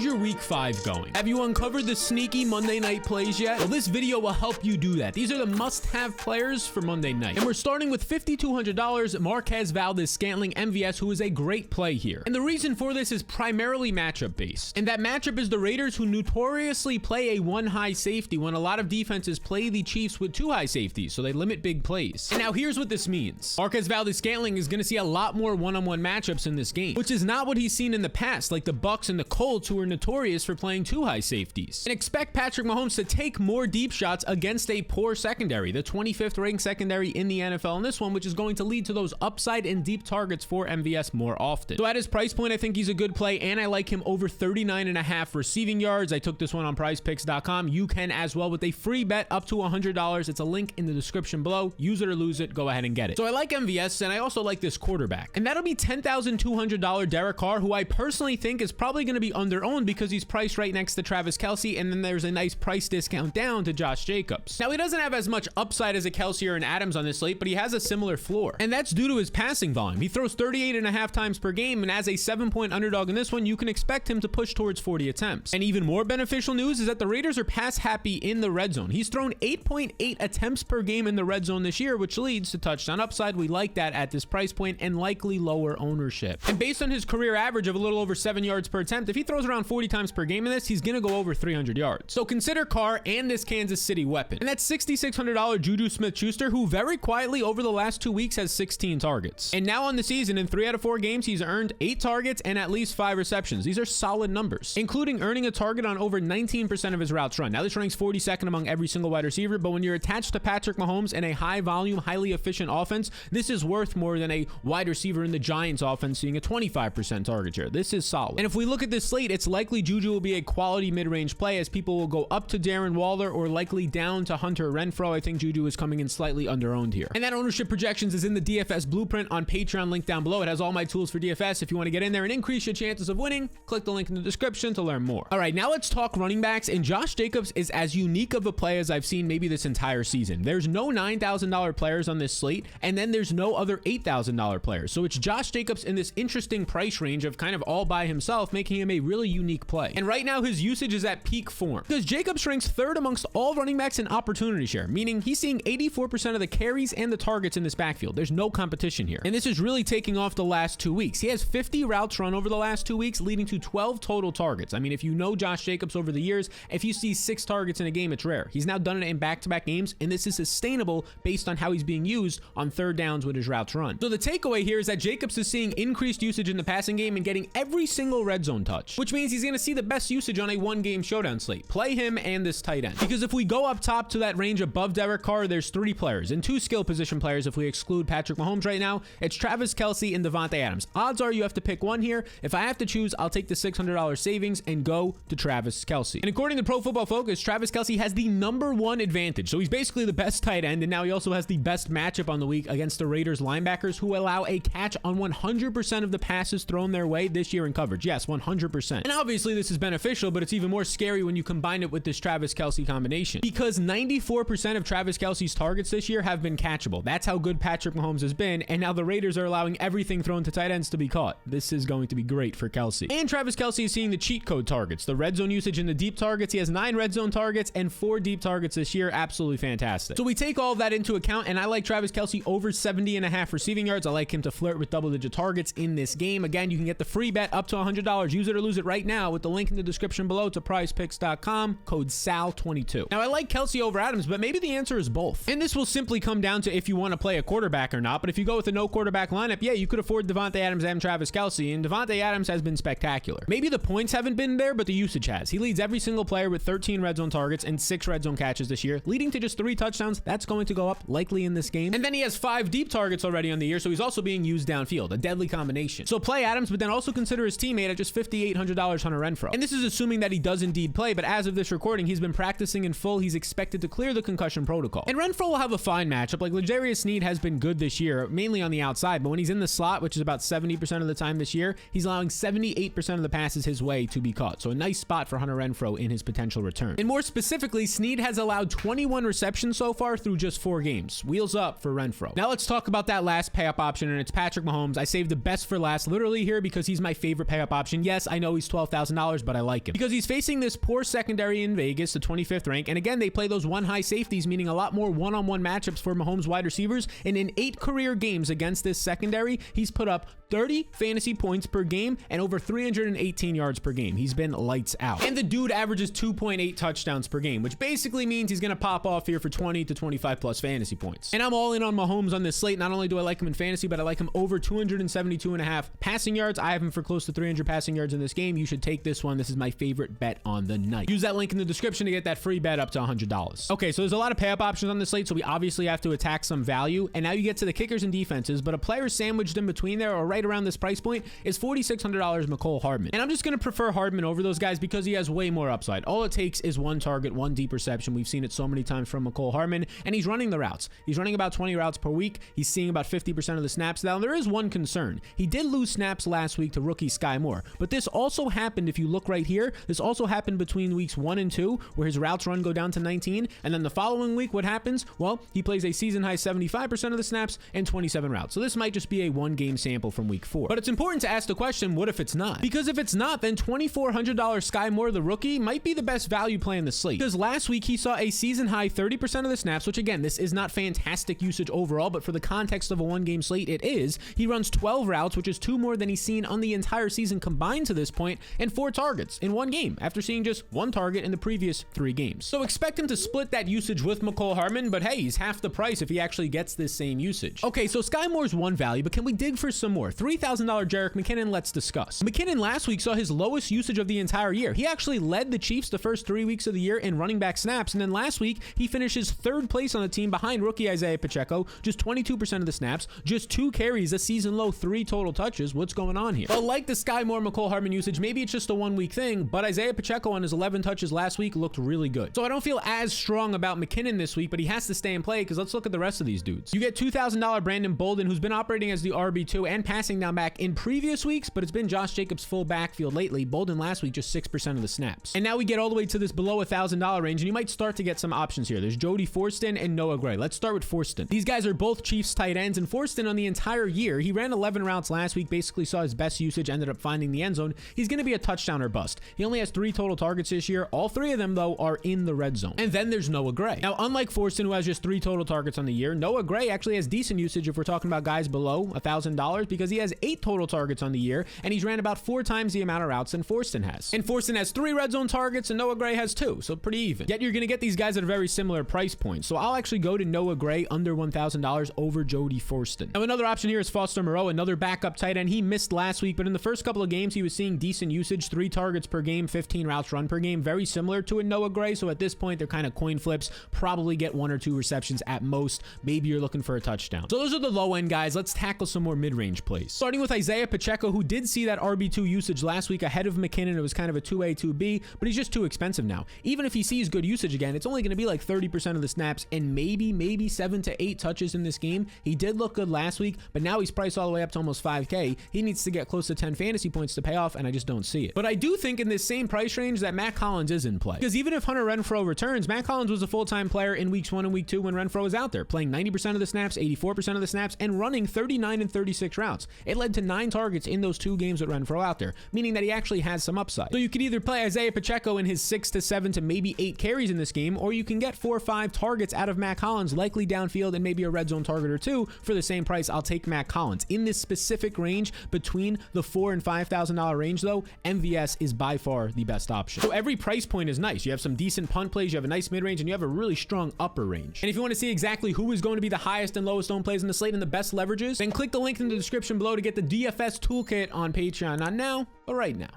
how's your week 5 going? Have you uncovered the sneaky Monday night plays yet? Well, this video will help you do that. These are the must-have players for Monday night. And we're starting with $5,200 Marquez Valdes-Scantling MVS, who is a great play here. And the reason for this is primarily matchup based. And that matchup is the Raiders, who notoriously play a one high safety when a lot of defenses play the Chiefs with two high safeties, so they limit big plays. And now here's what this means. Marquez Valdes-Scantling is going to see a lot more one-on-one matchups in this game, which is not what he's seen in the past, like the Bucs and the Colts, who are notorious for playing two high safeties. And expect Patrick Mahomes to take more deep shots against a poor secondary, the 25th ranked secondary in the NFL in this one, which is going to lead to those upside and deep targets for MVS more often. So at his price point, I think he's a good play, and I like him over 39.5 receiving yards. I took this one on prizepicks.com. You can as well with a free bet up to $100. It's a link in the description below. Use it or lose it. Go ahead and get it. So I like MVS, and I also like this quarterback. And that'll be $10,200 Derek Carr, who I personally think is probably going to be under-owned because he's priced right next to Travis Kelsey, and then there's a nice price discount down to Josh Jacobs. Now, he doesn't have as much upside as a Kelsey or an Adams on this slate, but he has a similar floor. And that's due to his passing volume. He throws 38.5 times per game, and as a 7-point underdog in this one, you can expect him to push towards 40 attempts. And even more beneficial news is that the Raiders are pass happy in the red zone. He's thrown 8.8 attempts per game in the red zone this year, which leads to touchdown upside. We like that at this price point and likely lower ownership. And based on his career average of a little over 7 yards per attempt, if he throws around 40 times per game in this, he's going to go over 300 yards. So consider Carr and this Kansas City weapon. And that's $6,600 Judo Smith-Schuster, who very quietly over the last 2 weeks has 16 targets. And now on the season, in 3 out of 4 games, he's earned 8 targets and at least 5 receptions. These are solid numbers, including earning a target on over 19% of his routes run. Now, this ranks 42nd among every single wide receiver, but when you're attached to Patrick Mahomes in a high volume, highly efficient offense, this is worth more than a wide receiver in the Giants offense seeing a 25% target share. This is solid. And if we look at this slate, it's likely Juju will be a quality mid-range play, as people will go up to Darren Waller or likely down to Hunter Renfrow. I think Juju is coming in slightly under-owned here. And that ownership projections is in the DFS blueprint on Patreon, link down below. It has all my tools for DFS. If you want to get in there and increase your chances of winning, click the link in the description to learn more. All right, now let's talk running backs, and Josh Jacobs is as unique of a play as I've seen maybe this entire season. There's no $9,000 players on this slate, and then there's no other $8,000 players. So it's Josh Jacobs in this interesting price range of kind of all by himself, making him a really unique play. And right now his usage is at peak form, because Jacobs ranks 3rd amongst all running backs in opportunity share, meaning he's seeing 84% of the carries and the targets in this backfield. There's no competition here. And this is really taking off the last 2 weeks. He has 50 routes run over the last 2 weeks, leading to 12 total targets. I mean, if you know Josh Jacobs over the years, if you see 6 targets in a game, it's rare. He's now done it in back-to-back games, and this is sustainable based on how he's being used on 3rd downs with his routes run. So the takeaway here is that Jacobs is seeing increased usage in the passing game and getting every single red zone touch, which means he's going to see the best usage on a one-game showdown slate. Play him and this tight end. Because if we go up top to that range above Derek Carr, there's 3 players and 2 skill position players. If we exclude Patrick Mahomes right now, it's Travis Kelsey and Devonte Adams. Odds are you have to pick one here. If I have to choose, I'll take the $600 savings and go to Travis Kelsey. And according to Pro Football Focus, Travis Kelsey has the #1 advantage. So he's basically the best tight end, and now he also has the best matchup on the week against the Raiders linebackers, who allow a catch on 100% of the passes thrown their way this year in coverage. Yes, 100%. And obviously this is beneficial, but it's even more scary when you combine it with this Travis Kelsey combination, because 94% of Travis Kelsey's targets this year have been catchable. That's how good Patrick Mahomes has been, and now the Raiders are allowing everything thrown to tight ends to be caught. This is going to be great for Kelsey. And Travis Kelsey is seeing the cheat code targets, the red zone usage and the deep targets. He has 9 red zone targets and 4 deep targets this year. Absolutely fantastic. So we take all of that into account, and I like Travis Kelsey over 70.5 receiving yards. I like him to flirt with double-digit targets in this game. Again, you can get the free bet up to $100. Use it or lose it right now with the link in the description below to prizepicks.com, code SAL22. Now, I like Kelsey over Adams, but maybe the answer is both. And this will simply come down to if you want to play a quarterback or not. But if you go with a no quarterback lineup, yeah, you could afford Devonte Adams and Travis Kelsey, and Devonte Adams has been spectacular. Maybe the points haven't been there, but the usage has. He leads every single player with 13 red zone targets and 6 red zone catches this year, leading to just 3 touchdowns. That's going to go up likely in this game. And then he has 5 deep targets already on the year, so he's also being used downfield. A deadly combination. So play Adams, but then also consider his teammate at just $5,800 Hunter Renfrow. And this is assuming that he does indeed play, but as of this recording, he's been practicing in full. He's expected to clear the concussion protocol. And Renfrow will have a fine matchup. Like, L'Jarius Sneed has been good this year, mainly on the outside, but when he's in the slot, which is about 70% of the time this year, he's allowing 78% of the passes his way to be caught. So a nice spot for Hunter Renfrow in his potential return. And more specifically, Sneed has allowed 21 receptions so far through just 4 games. Wheels up for Renfrow. Now let's talk about that last pay-up option, and it's Patrick Mahomes. I saved the best for last literally here because he's my favorite pay-up option. Yes, I know he's $12,000 $12,000, but I like him because he's facing this poor secondary in Vegas, the 25th rank. And again, they play those one high safeties, meaning a lot more one-on-one matchups for Mahomes wide receivers. And in 8 career games against this secondary, he's put up 30 fantasy points per game and over 318 yards per game. He's been lights out. And the dude averages 2.8 touchdowns per game, which basically means he's going to pop off here for 20 to 25 plus fantasy points. And I'm all in on Mahomes on this slate. Not only do I like him in fantasy, but I like him over 272.5 passing yards. I have him for close to 300 passing yards in this game. You should take this one. This is my favorite bet on the night. Use that link in the description to get that free bet up to $100. Okay, so there's a lot of pay-up options on this slate, so we obviously have to attack some value. And now you get to the kickers and defenses, but a player sandwiched in between there or right around this price point is $4,600 Nicole Hartman. And I'm just going to prefer Hartman over those guys because he has way more upside. All it takes is one target, one deep reception. We've seen it so many times from Nicole Hartman, and he's running the routes. He's running about 20 routes per week. He's seeing about 50% of the snaps. Now, there is one concern. He did lose snaps last week to rookie Sky Moore, but this also happened, if you look right here, this also happened between weeks 1 and 2, where his routes run go down to 19, and then the following week, what happens? Well, he plays a season-high 75% of the snaps and 27 routes. So this might just be a one-game sample from week 4. But it's important to ask the question, what if it's not? Because if it's not, then $2,400 Sky Moore, the rookie, might be the best value play in the slate. Because last week, he saw a season-high 30% of the snaps, which again, this is not fantastic usage overall, but for the context of a one-game slate, it is. He runs 12 routes, which is 2 more than he's seen on the entire season combined to this point, and 4 targets in one game, after seeing just 1 target in the previous 3 games. So expect him to split that usage with Nicole Hartman, but hey, he's half the price if he actually gets this same usage. Okay, so Sky Moore's one value, but can we dig for some more? $3,000 Jerick McKinnon, let's discuss. McKinnon last week saw his lowest usage of the entire year. He actually led the Chiefs the first 3 weeks of the year in running back snaps, and then last week, he finishes 3rd place on the team behind rookie Isaiah Pacheco, just 22% of the snaps, just 2 carries, a season low 3 total touches. What's going on here? But like the Sky Moore, Nicole Hartman usage, maybe it's just a 1-week thing, but Isaiah Pacheco on his 11 touches last week looked really good. So I don't feel as strong about McKinnon this week, but he has to stay in play because let's look at the rest of these dudes. You get $2,000 Brandon Bolden, who's been operating as the RB2 and passing down back in previous weeks, but it's been Josh Jacobs' full backfield lately. Bolden last week, just 6% of the snaps. And now we get all the way to this below $1,000 range, and you might start to get some options here. There's Jody Forston and Noah Gray. Let's start with Forston. These guys are both Chiefs tight ends, and Forston on the entire year, he ran 11 routes last week, basically saw his best usage, ended up finding the end zone. He's going to be a touchdown or bust. He only has 3 total targets this year. All 3 of them, though, are in the red zone. And then there's Noah Gray. Now, unlike Forston, who has just 3 total targets on the year, Noah Gray actually has decent usage if we're talking about guys below $1,000 because he has 8 total targets on the year, and he's ran about 4 times the amount of routes than Forston has. And Forston has 3 red zone targets, and Noah Gray has 2, so pretty even. Yet you're going to get these guys at a very similar price point. So I'll actually go to Noah Gray under $1,000 over Jody Forston. Now, another option here is Foster Monroe, another backup tight end. He missed last week, but in the first couple of games, he was seeing decent usage, 3 targets per game, 15 routes run per game, very similar to a Noah Gray. So at this point, they're kind of coin flips, probably get 1 or 2 receptions at most. Maybe you're looking for a touchdown. So those are the low end guys. Let's tackle some more mid-range plays. Starting with Isaiah Pacheco, who did see that RB2 usage last week ahead of McKinnon. It was kind of a 2A, 2B, but he's just too expensive now. Even if he sees good usage again, it's only going to be like 30% of the snaps and maybe 7 to 8 touches in this game. He did look good last week, but now he's priced all the way up to almost $5K. He needs to get close to 10 fantasy points to pay off, and I just don't see it. But I do think in this same price range that Matt Collins is in play. Because even if Hunter Renfrow returns, Matt Collins was a full-time player in weeks 1 and week 2 when Renfrow was out there, playing 90% of the snaps, 84% of the snaps, and running 39 and 36 routes. It led to 9 targets in those 2 games with Renfrow out there, meaning that he actually has some upside. So you could either play Isaiah Pacheco in his 6 to 7 to maybe 8 carries in this game, or you can get 4 or 5 targets out of Matt Collins, likely downfield and maybe a red zone target or 2 for the same price. I'll take Matt Collins. In this specific range between the $4,000 and $5,000 range though, MVS is by far the best option. So every price point is nice. You have some decent punt plays, you have a nice mid-range, and you have a really strong upper range. And if you want to see exactly who is going to be the highest and lowest owned plays in the slate and the best leverages, then click the link in the description below to get the DFS toolkit on Patreon. Not now, but right now.